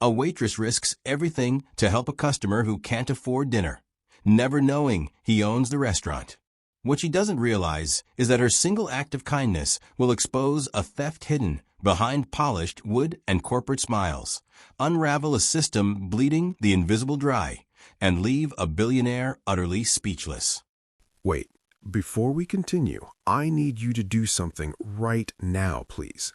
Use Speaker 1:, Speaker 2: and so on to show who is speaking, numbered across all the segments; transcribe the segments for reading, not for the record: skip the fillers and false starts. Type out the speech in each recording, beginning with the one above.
Speaker 1: A waitress risks everything to help a customer who can't afford dinner, never knowing he owns the restaurant. What she doesn't realize is that her single act of kindness will expose a theft hidden behind polished wood and corporate smiles, unravel a system bleeding the invisible dry, and leave a billionaire utterly speechless.
Speaker 2: Wait, before we continue, I need you to do something right now, please.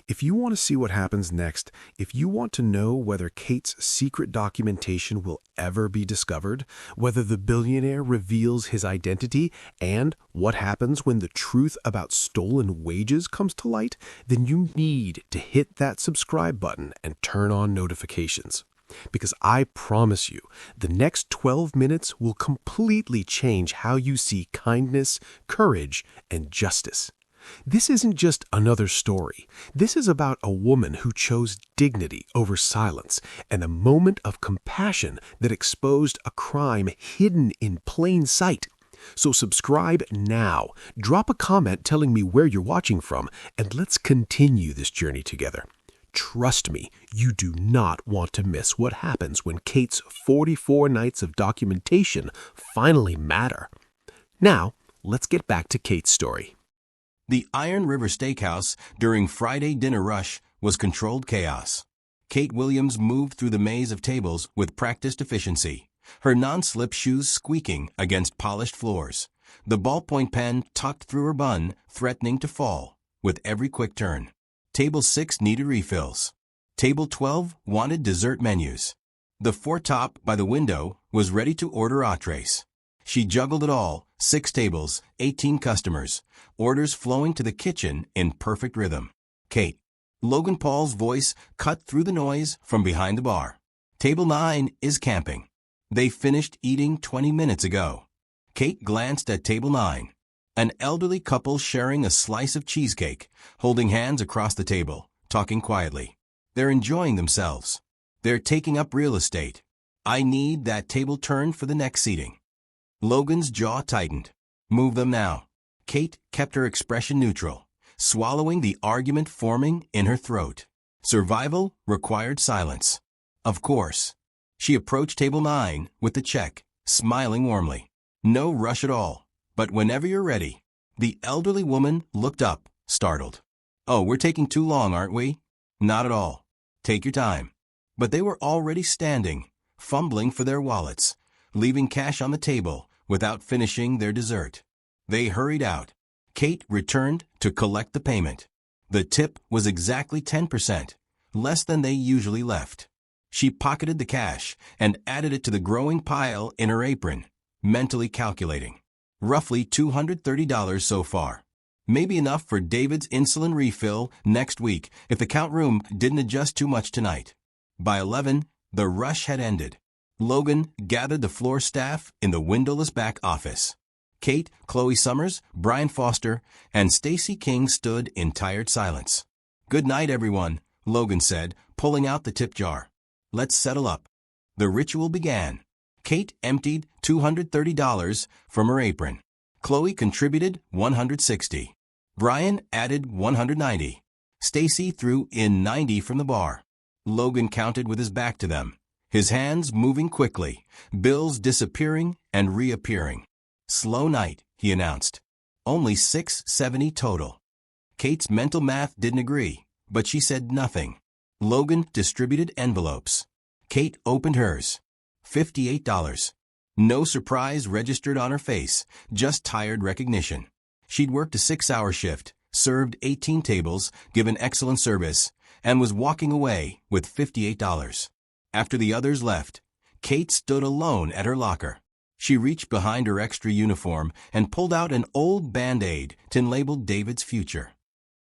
Speaker 2: If you want to see what happens next, if you want to know whether Kate's secret documentation will ever be discovered, whether the billionaire reveals his identity, and what happens when the truth about stolen wages comes to light, then you need to hit that subscribe button and turn on notifications. Because I promise you, the next 12 minutes will completely change how you see kindness, courage, and justice. This isn't just another story. This is about a woman who chose dignity over silence and a moment of compassion that exposed a crime hidden in plain sight. So subscribe now, drop a comment telling me where you're watching from, and let's continue this journey together. Trust me, you do not want to miss what happens when Kate's 44 nights of documentation finally matter. Now, let's get back to Kate's story.
Speaker 1: The Iron River Steakhouse during Friday dinner rush was controlled chaos. Kate Williams moved through the maze of tables with practiced efficiency, her non-slip shoes squeaking against polished floors, the ballpoint pen tucked through her bun threatening to fall with every quick turn. Table 6 needed refills. Table 12 wanted dessert menus. The foretop by the window was ready to order entrees. She juggled it all, 6 tables, 18 customers, orders flowing to the kitchen in perfect rhythm. Kate. Logan Paul's voice cut through the noise from behind the bar. Table 9 is camping. They finished eating 20 minutes ago. Kate glanced at Table 9. An elderly couple sharing a slice of cheesecake, holding hands across the table, talking quietly. They're enjoying themselves. They're taking up real estate. I need that table turned for the next seating. Logan's jaw tightened. Move them now. Kate kept her expression neutral, swallowing the argument forming in her throat. Survival required silence. Of course. She approached Table 9 with the check, smiling warmly. No rush at all, but whenever you're ready. The elderly woman looked up, startled. Oh, we're taking too long, aren't we? Not at all. Take your time. But they were already standing, fumbling for their wallets, leaving cash on the table without finishing their dessert. They hurried out. Kate returned to collect the payment. The tip was exactly 10%, less than they usually left. She pocketed the cash and added it to the growing pile in her apron, mentally calculating. Roughly $230 so far. Maybe enough for David's insulin refill next week if the count room didn't adjust too much tonight. By 11, the rush had ended. Logan gathered the floor staff in the windowless back office. Kate, Chloe Summers, Brian Foster, and Stacy King stood in tired silence. Good night, everyone, Logan said, pulling out the tip jar. Let's settle up. The ritual began. Kate emptied $230 from her apron. Chloe contributed $160. Brian added $190. Stacy threw in $90 from the bar. Logan counted with his back to them, his hands moving quickly, bills disappearing and reappearing. Slow night, he announced. Only $670 total. Kate's mental math didn't agree, but she said nothing. Logan distributed envelopes. Kate opened hers. $58. No surprise registered on her face, just tired recognition. She'd worked a 6-hour shift, served 18 tables, given excellent service, and was walking away with $58. After the others left, Kate stood alone at her locker. She reached behind her extra uniform and pulled out an old Band-Aid tin labeled David's Future.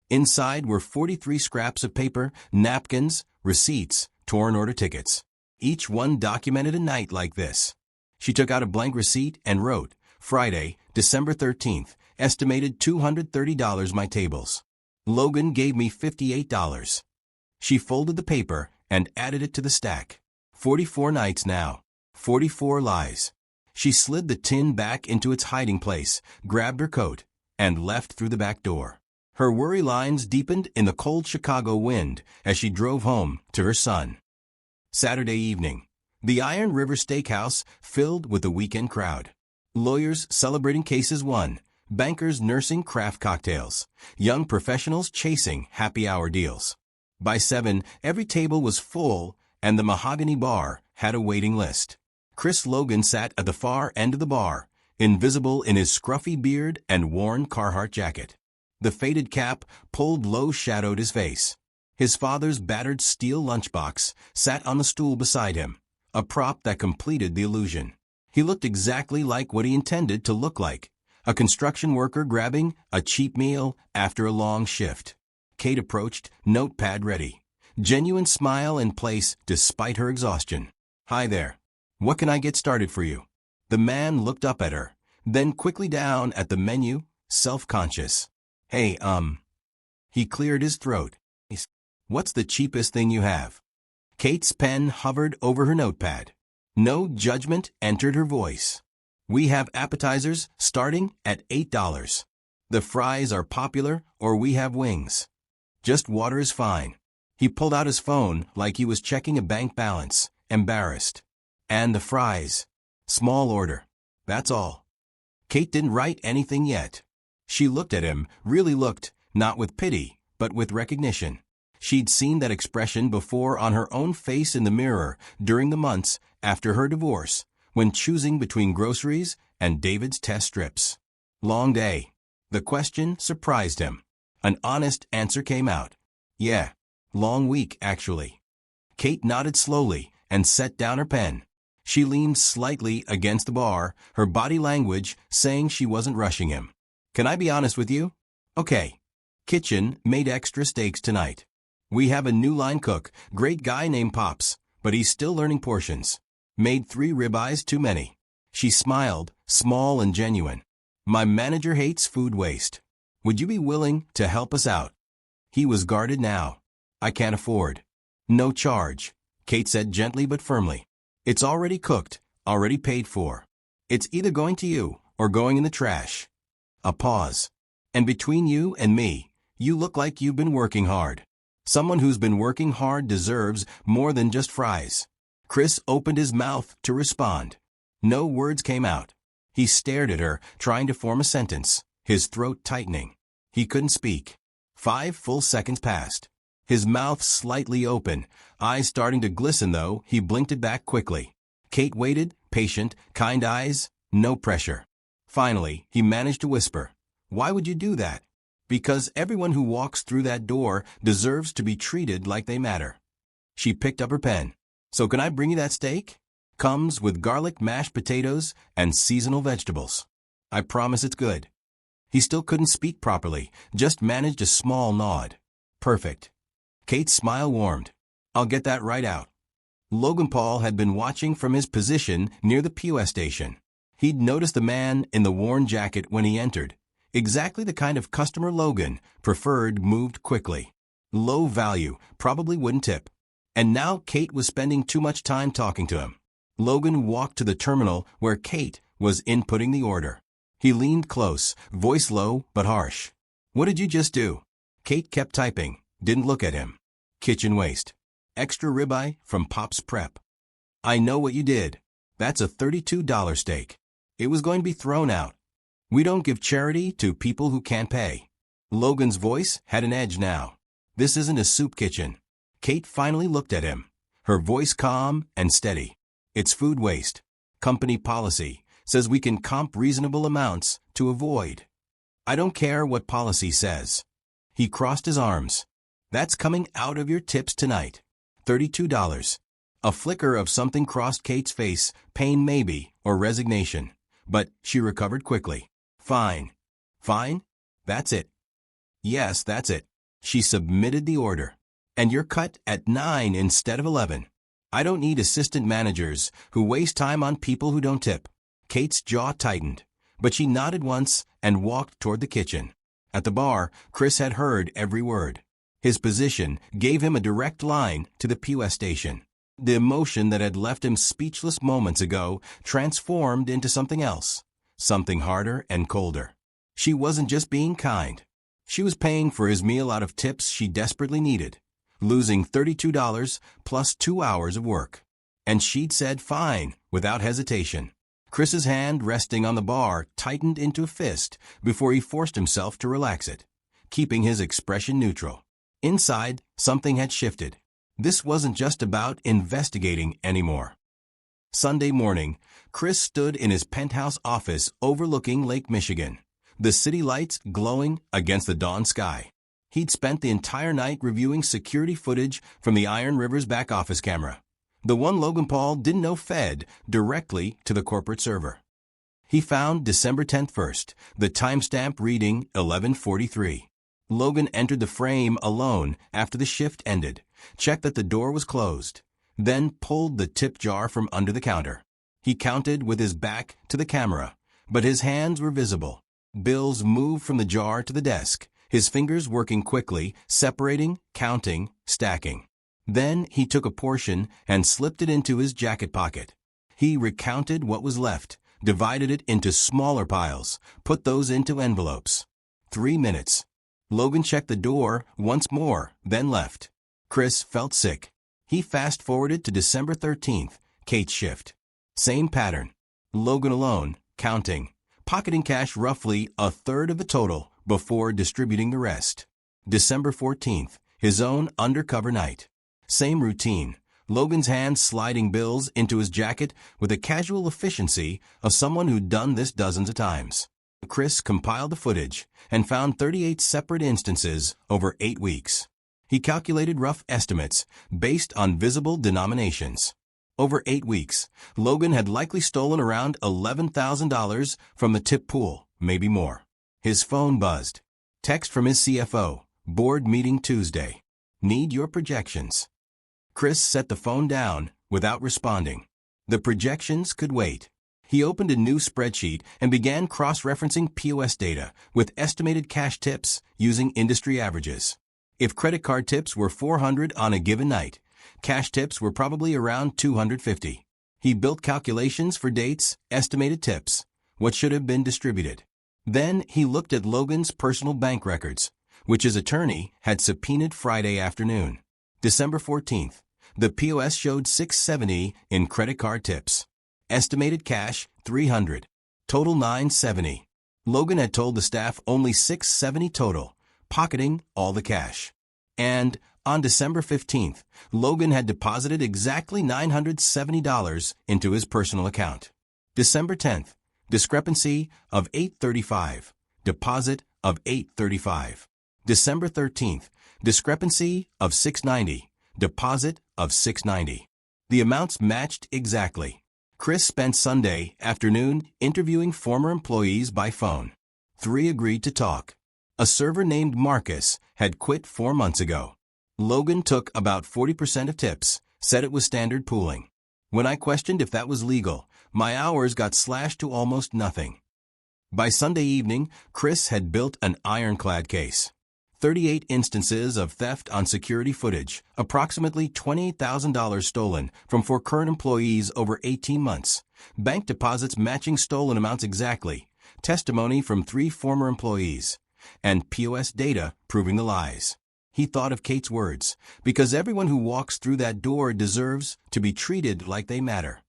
Speaker 1: Inside were 43 scraps of paper, napkins, receipts, torn order tickets. Each one documented a night like this. She took out a blank receipt and wrote, Friday, December 13th, estimated $230 my tables. Logan gave me $58. She folded the paper and added it to the stack. 44 nights now. 44 lies. She slid the tin back into its hiding place, grabbed her coat, and left through the back door. Her worry lines deepened in the cold Chicago wind as she drove home to her son. Saturday evening. The Iron River Steakhouse filled with the weekend crowd. Lawyers celebrating cases won, bankers nursing craft cocktails, young professionals chasing happy hour deals. By 7, every table was full, and the mahogany bar had a waiting list. Chris Logan sat at the far end of the bar, invisible in his scruffy beard and worn Carhartt jacket. The faded cap pulled low shadowed his face. His father's battered steel lunchbox sat on the stool beside him, a prop that completed the illusion. He looked exactly like what he intended to look like, a construction worker grabbing a cheap meal after a long shift. Kate approached, notepad ready, genuine smile in place despite her exhaustion. "Hi there. What can I get started for you?" The man looked up at her, then quickly down at the menu, self-conscious. "Hey, He cleared his throat. "What's the cheapest thing you have?" Kate's pen hovered over her notepad. No judgment entered her voice. "We have appetizers starting at $8. The fries are popular, or we have wings. Just water is fine." He pulled out his phone like he was checking a bank balance, embarrassed. "And the fries. Small order. That's all." Kate didn't write anything yet. She looked at him, really looked, not with pity, but with recognition. She'd seen that expression before on her own face in the mirror during the months after her divorce, when choosing between groceries and David's test strips. Long day. The question surprised him. An honest answer came out. "Yeah. Long week, actually." Kate nodded slowly and set down her pen. She leaned slightly against the bar, her body language saying she wasn't rushing him. "Can I be honest with you?" "Okay. Kitchen made extra steaks tonight. We have a new line cook, great guy named Pops, but he's still learning portions. Made 3 ribeyes too many." She smiled, small and genuine. "My manager hates food waste. Would you be willing to help us out?" He was guarded now. "I can't afford." "No charge," Kate said gently but firmly. "It's already cooked, already paid for. It's either going to you or going in the trash." A pause. "And between you and me, you look like you've been working hard. Someone who's been working hard deserves more than just fries." Chris opened his mouth to respond. No words came out. He stared at her, trying to form a sentence, his throat tightening. He couldn't speak. 5 full seconds passed. His mouth slightly open, eyes starting to glisten though he blinked it back quickly. Kate waited, patient, kind eyes, no pressure. Finally, he managed to whisper, "Why would you do that?" "Because everyone who walks through that door deserves to be treated like they matter." She picked up her pen. "So can I bring you that steak? Comes with garlic mashed potatoes and seasonal vegetables. I promise it's good." He still couldn't speak properly, just managed a small nod. "Perfect." Kate's smile warmed. "I'll get that right out." Logan Paul had been watching from his position near the POS station. He'd noticed the man in the worn jacket when he entered. Exactly the kind of customer Logan preferred moved quickly. Low value, probably wouldn't tip. And now Kate was spending too much time talking to him. Logan walked to the terminal where Kate was inputting the order. He leaned close, voice low but harsh. "What did you just do?" Kate kept typing, didn't look at him. "Kitchen waste. Extra ribeye from Pop's Prep." "I know what you did. That's a $32 steak. It was going to be thrown out. We don't give charity to people who can't pay." Logan's voice had an edge now. "This isn't a soup kitchen." Kate finally looked at him, her voice calm and steady. "It's food waste. Company policy says we can comp reasonable amounts to avoid." "I don't care what policy says." He crossed his arms. "That's coming out of your tips tonight. $32. A flicker of something crossed Kate's face, pain maybe, or resignation. But she recovered quickly. "Fine." "Fine? That's it." "Yes, that's it." She submitted the order. "And you're cut at 9 instead of 11. I don't need assistant managers who waste time on people who don't tip." Kate's jaw tightened, but she nodded once and walked toward the kitchen. At the bar, Chris had heard every word. His position gave him a direct line to the POS station. The emotion that had left him speechless moments ago transformed into something else, something harder and colder. She wasn't just being kind. She was paying for his meal out of tips she desperately needed. losing $32 plus 2 hours of work. And she'd said fine, without hesitation. Chris's hand resting on the bar tightened into a fist before he forced himself to relax it, keeping his expression neutral. Inside, something had shifted. This wasn't just about investigating anymore. Sunday morning, Chris stood in his penthouse office overlooking Lake Michigan, the city lights glowing against the dawn sky. He'd spent the entire night reviewing security footage from the Iron River's back office camera, the one Logan Paul didn't know fed directly to the corporate server. He found December 10th first, the timestamp reading 11:43. Logan entered the frame alone after the shift ended, checked that the door was closed, then pulled the tip jar from under the counter. He counted with his back to the camera, but his hands were visible. Bills moved from the jar to the desk, his fingers working quickly, separating, counting, stacking. Then he took a portion and slipped it into his jacket pocket. He recounted what was left, divided it into smaller piles, put those into envelopes. 3 minutes. Logan checked the door once more, then left. Chris felt sick. He fast-forwarded to December 13th, Kate's shift. Same pattern. Logan alone, counting, pocketing cash roughly a third of the total before distributing the rest. December 14th, his own undercover night. Same routine, Logan's hands sliding bills into his jacket with the casual efficiency of someone who'd done this dozens of times. Chris compiled the footage and found 38 separate instances over 8 weeks. He calculated rough estimates based on visible denominations. Over 8 weeks, Logan had likely stolen around $11,000 from the tip pool, maybe more. His phone buzzed. Text from his CFO, board meeting Tuesday. Need your projections. Chris set the phone down without responding. The projections could wait. He opened a new spreadsheet and began cross-referencing POS data with estimated cash tips using industry averages. If credit card tips were $400 on a given night, cash tips were probably around $250. He built calculations for dates, estimated tips, what should have been distributed. Then he looked at Logan's personal bank records, which his attorney had subpoenaed Friday afternoon. December 14th, the POS showed $670 in credit card tips. Estimated cash, $300. Total $970. Logan had told the staff only $670 total, pocketing all the cash. And on December 15th, Logan had deposited exactly $970 into his personal account. December 10th, discrepancy of $835. Deposit of $835. December 13th, discrepancy of $690. Deposit of $690. The amounts matched exactly. Chris spent Sunday afternoon interviewing former employees by phone. 3 agreed to talk. A server named Marcus had quit 4 months ago. Logan took about 40% of tips, said it was standard pooling. When I questioned if that was legal, my hours got slashed to almost nothing. By Sunday evening, Chris had built an ironclad case. 38 instances of theft on security footage, approximately $28,000 stolen from 4 current employees over 18 months, bank deposits matching stolen amounts exactly, testimony from 3 former employees, and POS data proving the lies. He thought of Kate's words, because everyone who walks through that door deserves to be treated like they matter.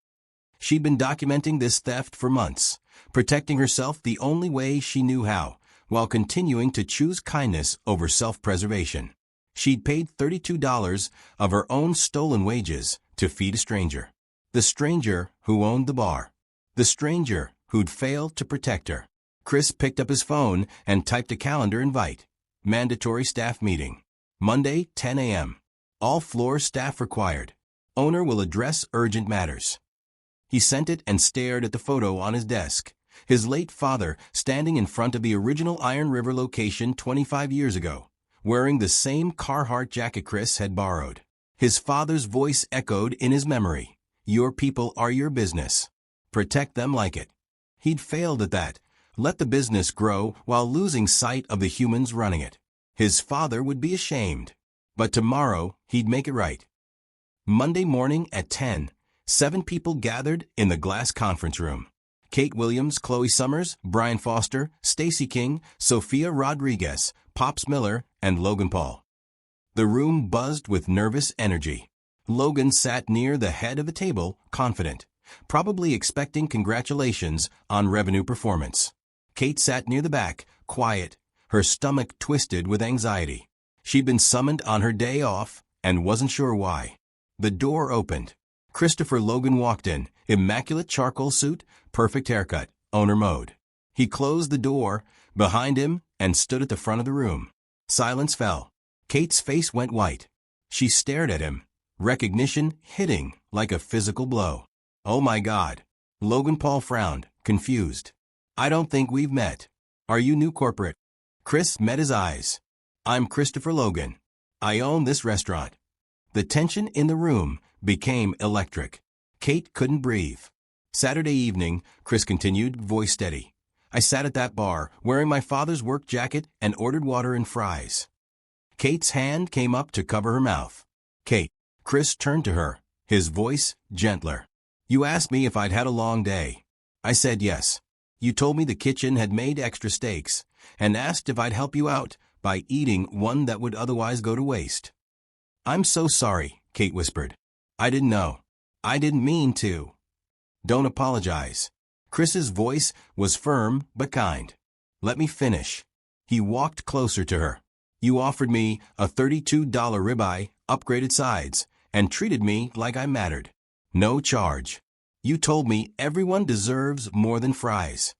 Speaker 1: She'd been documenting this theft for months, protecting herself the only way she knew how, while continuing to choose kindness over self-preservation. She'd paid $32 of her own stolen wages to feed a stranger. The stranger who owned the bar. The stranger who'd failed to protect her. Chris picked up his phone and typed a calendar invite. Mandatory staff meeting. Monday, 10 a.m. All floor staff required. Owner will address urgent matters. He sent it and stared at the photo on his desk. His late father standing in front of the original Iron River location 25 years ago, wearing the same Carhartt jacket Chris had borrowed. His father's voice echoed in his memory. Your people are your business. Protect them like it. He'd failed at that. Let the business grow while losing sight of the humans running it. His father would be ashamed. But tomorrow, he'd make it right. Monday morning at 10, 7 people gathered in the glass conference room. Kate Williams, Chloe Summers, Brian Foster, Stacey King, Sophia Rodriguez, Pops Miller, and Logan Paul. The room buzzed with nervous energy. Logan sat near the head of the table, confident, probably expecting congratulations on revenue performance. Kate sat near the back, quiet, her stomach twisted with anxiety. She'd been summoned on her day off and wasn't sure why. The door opened. Christopher Logan walked in, immaculate charcoal suit, perfect haircut, owner mode. He closed the door behind him and stood at the front of the room. Silence fell. Kate's face went white. She stared at him, recognition hitting like a physical blow. "Oh my God." Logan Paul frowned, confused. "I don't think we've met. Are you new corporate?" Chris met his eyes. "I'm Christopher Logan. I own this restaurant." The tension in the room became electric. Kate couldn't breathe. "Saturday evening," Chris continued, voice steady. "I sat at that bar, wearing my father's work jacket, and ordered water and fries." Kate's hand came up to cover her mouth. "Kate." Chris turned to her, his voice gentler. "You asked me if I'd had a long day. I said yes. You told me the kitchen had made extra steaks, and asked if I'd help you out by eating one that would otherwise go to waste." "I'm so sorry," Kate whispered. "I didn't know. I didn't mean to." "Don't apologize." Chris's voice was firm but kind. "Let me finish." He walked closer to her. "You offered me a $32 ribeye, upgraded sides, and treated me like I mattered. No charge. You told me everyone deserves more than fries."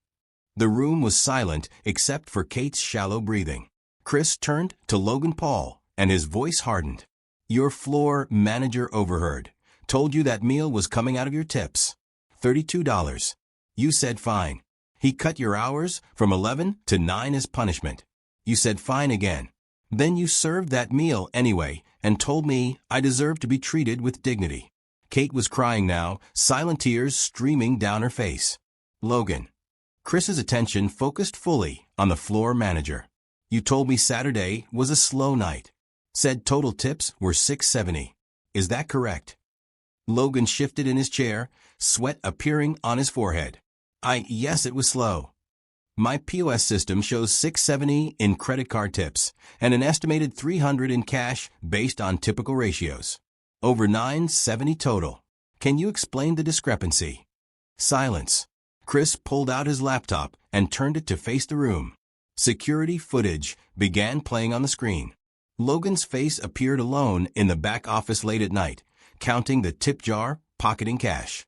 Speaker 1: The room was silent except for Kate's shallow breathing. Chris turned to Logan Paul, and his voice hardened. "Your floor manager overheard. Told you that meal was coming out of your tips. $32. You said fine. He cut your hours from 11 to 9 as punishment. You said fine again. Then you served that meal anyway and told me I deserved to be treated with dignity." Kate was crying now, silent tears streaming down her face. "Logan." Chris's attention focused fully on the floor manager. "You told me Saturday was a slow night. Said total tips were $6.70. Is that correct?" Logan shifted in his chair, sweat appearing on his forehead. Yes, it was slow. My POS system shows $6.70 in credit card tips and an estimated $300 in cash based on typical ratios. Over $9.70 total. Can you explain the discrepancy?" Silence. Chris pulled out his laptop and turned it to face the room. Security footage began playing on the screen. Logan's face appeared alone in the back office late at night, counting the tip jar, pocketing cash.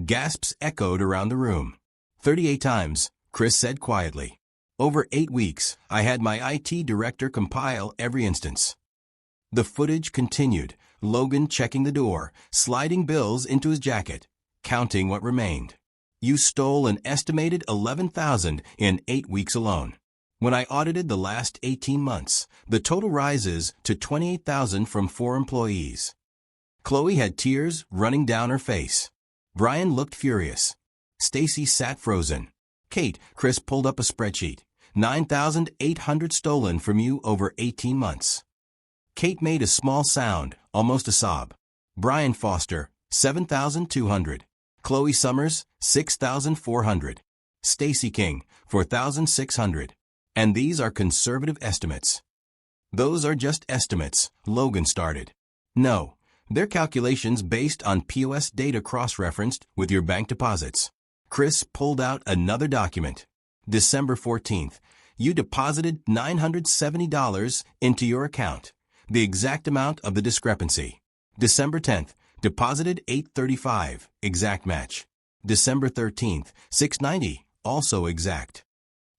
Speaker 1: Gasps echoed around the room. 38 times, Chris said quietly. Over 8 weeks, I had my IT director compile every instance. The footage continued, Logan checking the door, sliding bills into his jacket, counting what remained. You stole an estimated $11,000 in 8 weeks alone. When I audited the last 18 months, the total rises to $28,000 from 4 employees. Chloe had tears running down her face. Brian looked furious. Stacy sat frozen. "Kate," Chris pulled up a spreadsheet. 9,800 stolen from you over 18 months. Kate made a small sound, almost a sob. Brian Foster, 7,200. Chloe Summers, 6,400. Stacy King, 4,600. And these are conservative estimates. Those are just estimates, Logan started. No, they're calculations based on POS data cross-referenced with your bank deposits. Chris pulled out another document. December 14th, you deposited $970 into your account, the exact amount of the discrepancy. December 10th, deposited $835, exact match. December 13th, $690, also exact.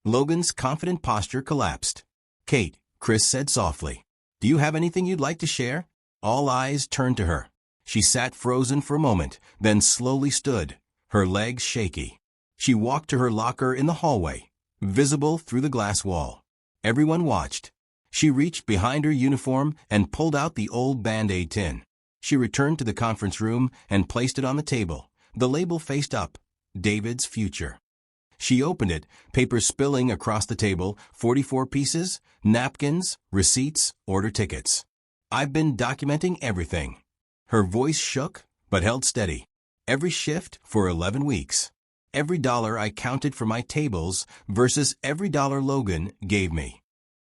Speaker 1: Logan's confident posture collapsed. "Kate," Chris said softly, "do you have anything you'd like to share?" All eyes turned to her. She sat frozen for a moment, then slowly stood, her legs shaky. She walked to her locker in the hallway, visible through the glass wall. Everyone watched. She reached behind her uniform and pulled out the old Band-Aid tin. She returned to the conference room and placed it on the table, the label faced up, David's Future. She opened it, paper spilling across the table, 44 pieces, napkins, receipts, order tickets. "I've been documenting everything." Her voice shook, but held steady. "Every shift for 11 weeks. Every dollar I counted for my tables versus every dollar Logan gave me."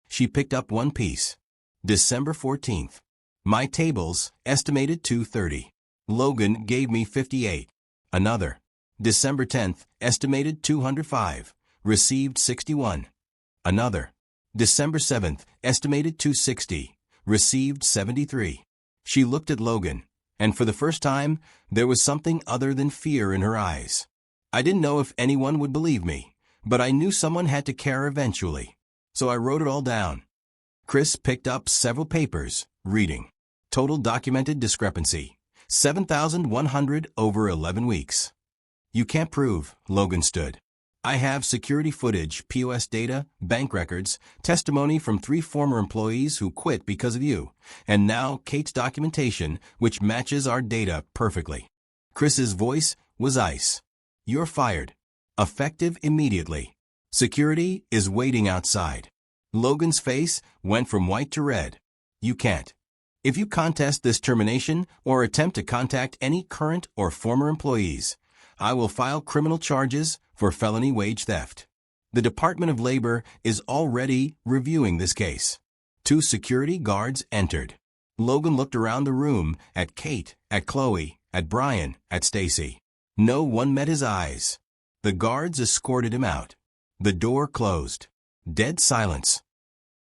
Speaker 1: She picked up one piece. December 14th, My tables, estimated 230. Logan gave me 58. Another. December 10th, estimated 205. Received 61. Another. December 7th, estimated 260. Received 73. She looked at Logan, and for the first time, there was something other than fear in her eyes. I didn't know if anyone would believe me, but I knew someone had to care eventually. So I wrote it all down. Chris picked up several papers, reading. Total documented discrepancy. 7,100 over 11 weeks. You can't prove, Logan stood. I have security footage, POS data, bank records, testimony from 3 former employees who quit because of you, and now Kate's documentation, which matches our data perfectly. Chris's voice was ice. You're fired. Effective immediately. Security is waiting outside. Logan's face went from white to red. You can't. If you contest this termination or attempt to contact any current or former employees, I will file criminal charges for felony wage theft. The Department of Labor is already reviewing this case. 2 security guards entered. Logan looked around the room at Kate, at Chloe, at Brian, at Stacy. No one met his eyes. The guards escorted him out. The door closed. Dead silence.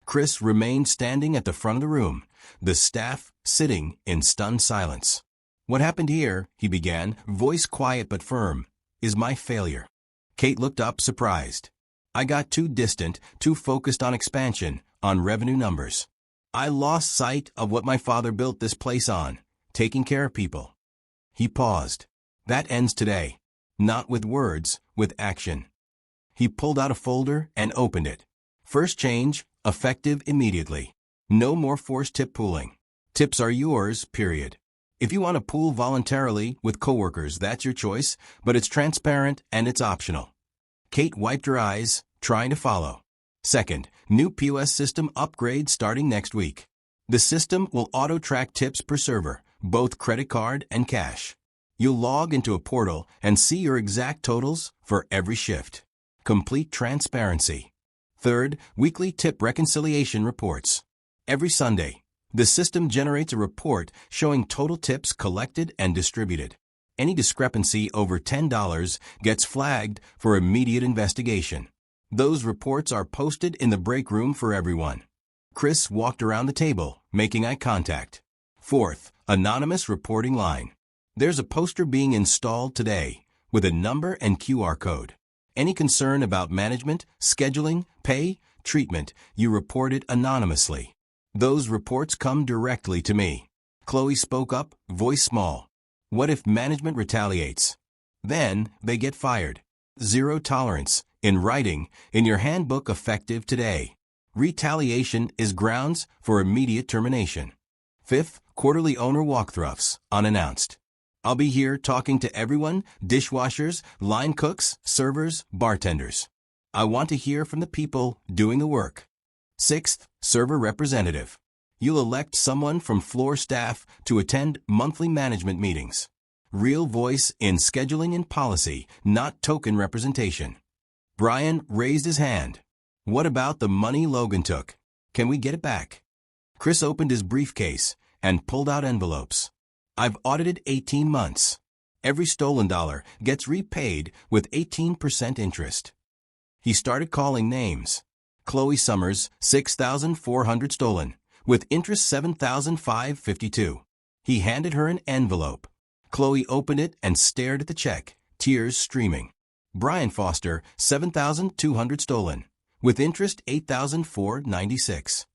Speaker 1: Chris remained standing at the front of the room, the staff sitting in stunned silence. What happened here, he began, voice quiet but firm, is my failure. Kate looked up surprised. I got too distant, too focused on expansion, on revenue numbers. I lost sight of what my father built this place on, taking care of people. He paused. That ends today. Not with words, with action. He pulled out a folder and opened it. First change, effective immediately. No more forced tip pooling. Tips are yours, period. If you want to pool voluntarily with coworkers, that's your choice, but it's transparent and it's optional. Kate wiped her eyes, trying to follow. Second, new POS system upgrade starting next week. The system will auto-track tips per server, both credit card and cash. You'll log into a portal and see your exact totals for every shift. Complete transparency. Third, weekly tip reconciliation reports. Every Sunday, the system generates a report showing total tips collected and distributed. Any discrepancy over $10 gets flagged for immediate investigation. Those reports are posted in the break room for everyone. Chris walked around the table, making eye contact. Fourth, anonymous reporting line. There's a poster being installed today with a number and QR code. Any concern about management, scheduling, pay, treatment, you report it anonymously. Those reports come directly to me. Chloe spoke up, voice small. What if management retaliates? Then they get fired. Zero tolerance, in writing, in your handbook effective today. Retaliation is grounds for immediate termination. Fifth, quarterly owner walkthroughs, unannounced. I'll be here talking to everyone, dishwashers, line cooks, servers, bartenders. I want to hear from the people doing the work. Sixth, server representative. You'll elect someone from floor staff to attend monthly management meetings. Real voice in scheduling and policy, not token representation. Brian raised his hand. What about the money Logan took? Can we get it back? Chris opened his briefcase and pulled out envelopes. I've audited 18 months. Every stolen dollar gets repaid with 18% interest. He started calling names. Chloe Summers, 6,400 stolen, with interest 7,552. He handed her an envelope. Chloe opened it and stared at the check, tears streaming. Brian Foster, 7,200 stolen, with interest 8,496.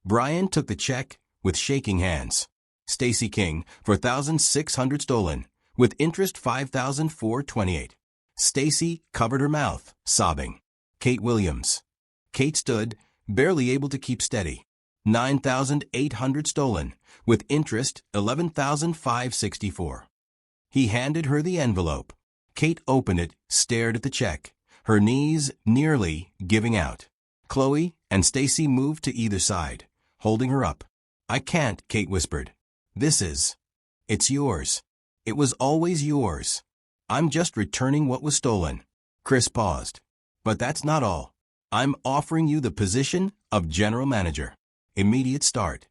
Speaker 1: Brian took the check with shaking hands. Stacy King, 4,600 stolen, with interest 5,428. Stacy covered her mouth, sobbing. Kate Williams. Kate stood, barely able to keep steady. 9,800 stolen, with interest 11,564. He handed her the envelope. Kate opened it, stared at the check, her knees nearly giving out. Chloe and Stacy moved to either side, holding her up. I can't, Kate whispered. It's yours. It was always yours. I'm just returning what was stolen. Chris paused. But that's not all. I'm offering you the position of general manager. Immediate start.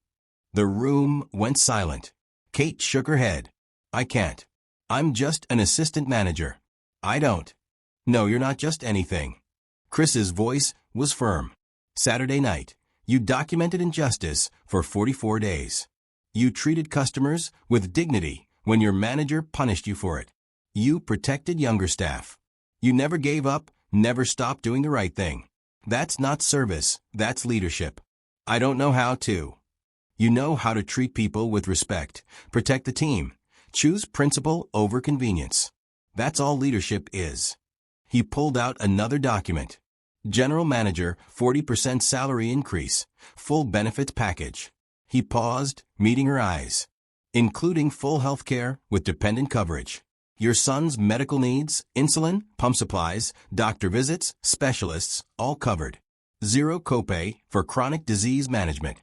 Speaker 1: The room went silent. Kate shook her head. I can't. I'm just an assistant manager. I don't. No, you're not just anything. Chris's voice was firm. Saturday night, you documented injustice for 44 days. You treated customers with dignity when your manager punished you for it. You protected younger staff. You never gave up, never stopped doing the right thing. That's not service, that's leadership. I don't know how to. You know how to treat people with respect, protect the team, choose principle over convenience. That's all leadership is. He pulled out another document. General manager, 40% salary increase, full benefits package. He paused, meeting her eyes. Including full health care with dependent coverage. Your son's medical needs, insulin, pump supplies, doctor visits, specialists, all covered. Zero copay for chronic disease management.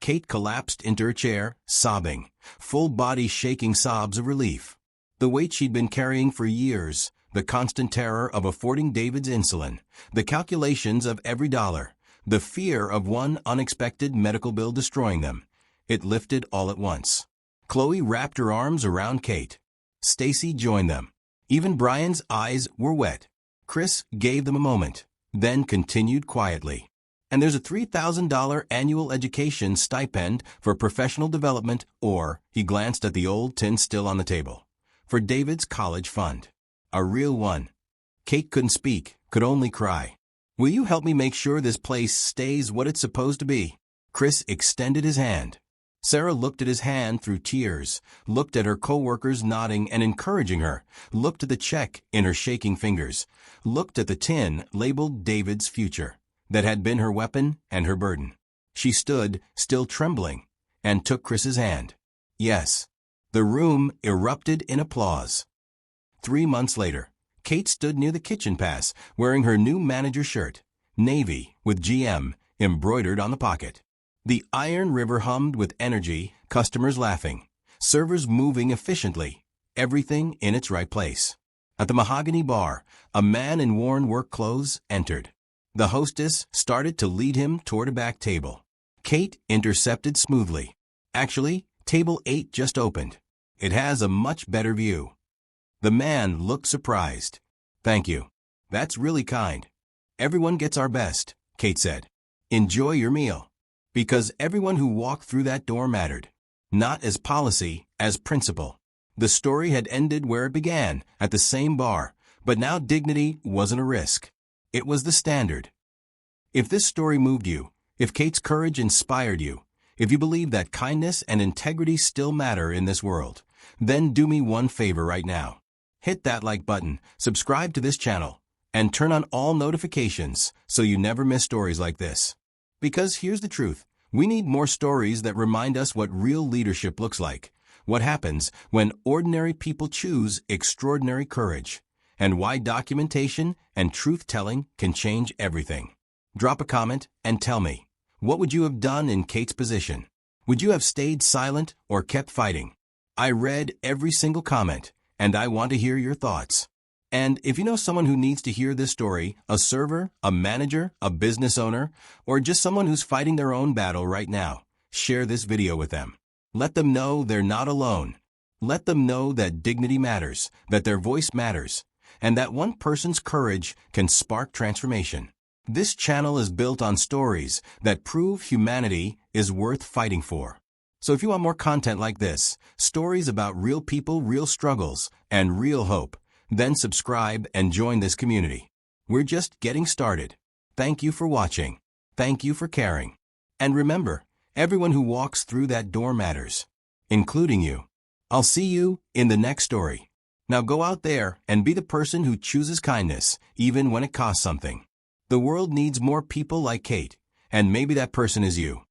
Speaker 1: Kate collapsed into her chair, sobbing, full body shaking sobs of relief. The weight she'd been carrying for years, the constant terror of affording David's insulin, the calculations of every dollar, the fear of one unexpected medical bill destroying them, it lifted all at once. Chloe wrapped her arms around Kate. Stacy joined them. Even Brian's eyes were wet. Chris gave them a moment, then continued quietly. And there's a $3,000 annual education stipend for professional development, or, he glanced at the old tin still on the table, for David's college fund. A real one. Kate couldn't speak, could only cry. Will you help me make sure this place stays what it's supposed to be? Chris extended his hand. Sarah looked at his hand through tears, looked at her co-workers nodding and encouraging her, looked at the check in her shaking fingers, looked at the tin labeled David's future, that had been her weapon and her burden. She stood, still trembling, and took Chris's hand. Yes. The room erupted in applause. 3 months later, Kate stood near the kitchen pass, wearing her new manager shirt, navy, with GM, embroidered on the pocket. The Iron River hummed with energy, customers laughing, servers moving efficiently, everything in its right place. At the mahogany bar, a man in worn work clothes entered. The hostess started to lead him toward a back table. Kate intercepted smoothly. Actually, table 8 just opened. It has a much better view. The man looked surprised. Thank you. That's really kind. Everyone gets our best, Kate said. Enjoy your meal. Because everyone who walked through that door mattered. Not as policy, as principle. The story had ended where it began, at the same bar, but now dignity wasn't a risk. It was the standard. If this story moved you, if Kate's courage inspired you, if you believe that kindness and integrity still matter in this world, then do me one favor right now. Hit that like button, subscribe to this channel, and turn on all notifications so you never miss stories like this. Because here's the truth, we need more stories that remind us what real leadership looks like, what happens when ordinary people choose extraordinary courage, and why documentation and truth-telling can change everything. Drop a comment and tell me, what would you have done in Kate's position? Would you have stayed silent or kept fighting? I read every single comment, and I want to hear your thoughts. And if you know someone who needs to hear this story, a server, a manager, a business owner, or just someone who's fighting their own battle right now, share this video with them. Let them know they're not alone. Let them know that dignity matters, that their voice matters, and that one person's courage can spark transformation. This channel is built on stories that prove humanity is worth fighting for. So if you want more content like this, stories about real people, real struggles, and real hope, then subscribe and join this community. We're just getting started. Thank you for watching. Thank you for caring. And remember, everyone who walks through that door matters, including you. I'll see you in the next story. Now go out there and be the person who chooses kindness, even when it costs something. The world needs more people like Kate, and maybe that person is you.